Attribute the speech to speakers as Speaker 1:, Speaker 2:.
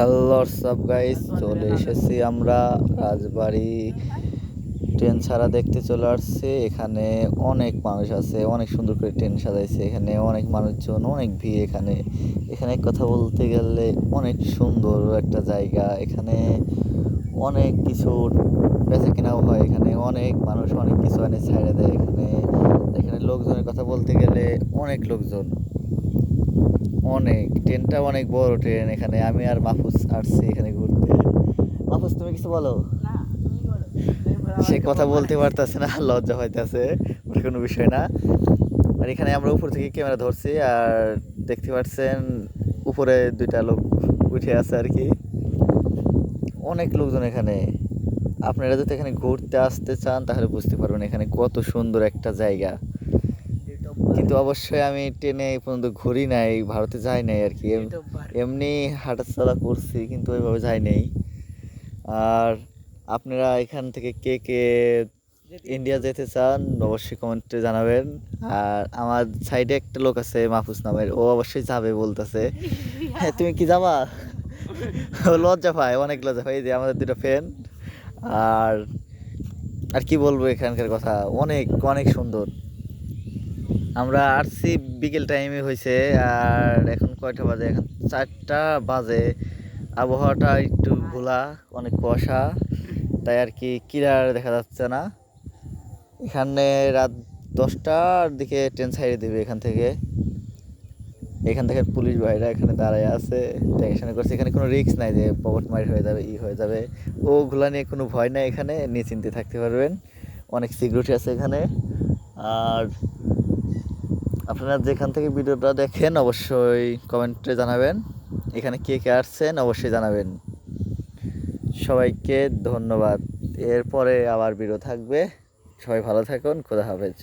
Speaker 1: Hello WhatsApp guys, চলে এসেছি আমরা রাজবাড়ি। ট্রেন ছাড়া দেখতে চলে আসছে। এখানে অনেক মানুষ আছে, অনেক সুন্দর করে ট্রেন সাজাইছে। এখানে অনেক মানুষজন, অনেক ভিড়। এখানে এখানে কথা বলতে গেলে অনেক সুন্দর একটা জায়গা। এখানে অনেক কিছু বেচা কেনাও হয়। এখানে অনেক মানুষ অনেক কিছু এনে ছাইড়ে দেয়। এখানে এখানে লোকজনের কথা বলতে গেলে অনেক লোকজন, অনেক। ট্রেনটা অনেক বড় ট্রেন। এখানে আমি আর মাহফুজ আসছি এখানে ঘুরতে। মাহফুজ, তুমি কিছু বলো। সে কথা বলতে পারতেছে না, লজ্জা হইতেছে। ওটা কোনো বিষয় না। আর এখানে আমরা উপর থেকে ক্যামেরা ধরছি, আর দেখতে পাচ্ছেন উপরে দুইটা লোক উঠে আছে আর কি। অনেক লোকজন এখানে। আপনারা যদি এখানে ঘুরতে আসতে চান তাহলে বুঝতে পারবেন এখানে কত সুন্দর একটা জায়গা। কিন্তু অবশ্যই আমি ট্রেনে এই পর্যন্ত ঘুরি নাই, ভারতে যাই নাই আর কি। এমনি হাঁটাচলা করছি, কিন্তু ওইভাবে যাই নাই। আর আপনারা এখান থেকে কে কে ইন্ডিয়া যেতে চান অবশ্যই কমেন্টে জানাবেন। আর আমার সাইডে একটা লোক আছে মাহফুজ নামের, ও অবশ্যই যাবে বলতেছে। হ্যাঁ, তুমি কি যাবা? ও লজ্জা পায়, অনেক লজ্জা পায়। এই যে আমাদের দুটো ফ্যান। আর আর কি বলবো, এখানকার কথা অনেক অনেক সুন্দর। আমরা আসছি বিকেল টাইমে হয়েছে। আর এখন কয়টা বাজে? এখন 4টা বাজে। আবহাওয়াটা একটু ঘোলা, অনেক কুয়াশা, তাই আর কি ক্লিয়ার দেখা যাচ্ছে না। এখানে রাত 10টার দিকে ট্রেন ছাড়িয়ে দেবে এখান থেকে পুলিশ ভাইরা এখানে দাঁড়ায় আছে, দেখাশোনা করছে। এখানে কোনো রিস্ক নাই যে পকেট মার হয়ে যাবে, হয়ে যাবে। ওগুলা নিয়ে কোনো ভয় নাই। এখানে নিশ্চিন্তে থাকতে পারবেন, অনেক সিকিউরিটি আছে এখানে। আর আপনারা যেখান থেকে ভিডিওটা দেখেন অবশ্যই কমেন্টে জানাবেন। এখানে কে কে আসছেন অবশ্যই জানাবেন। সবাইকে ধন্যবাদ। এরপরে আবার ভিডিও থাকবে। সবাই ভালো থাকুন, খোদা হাফেজ।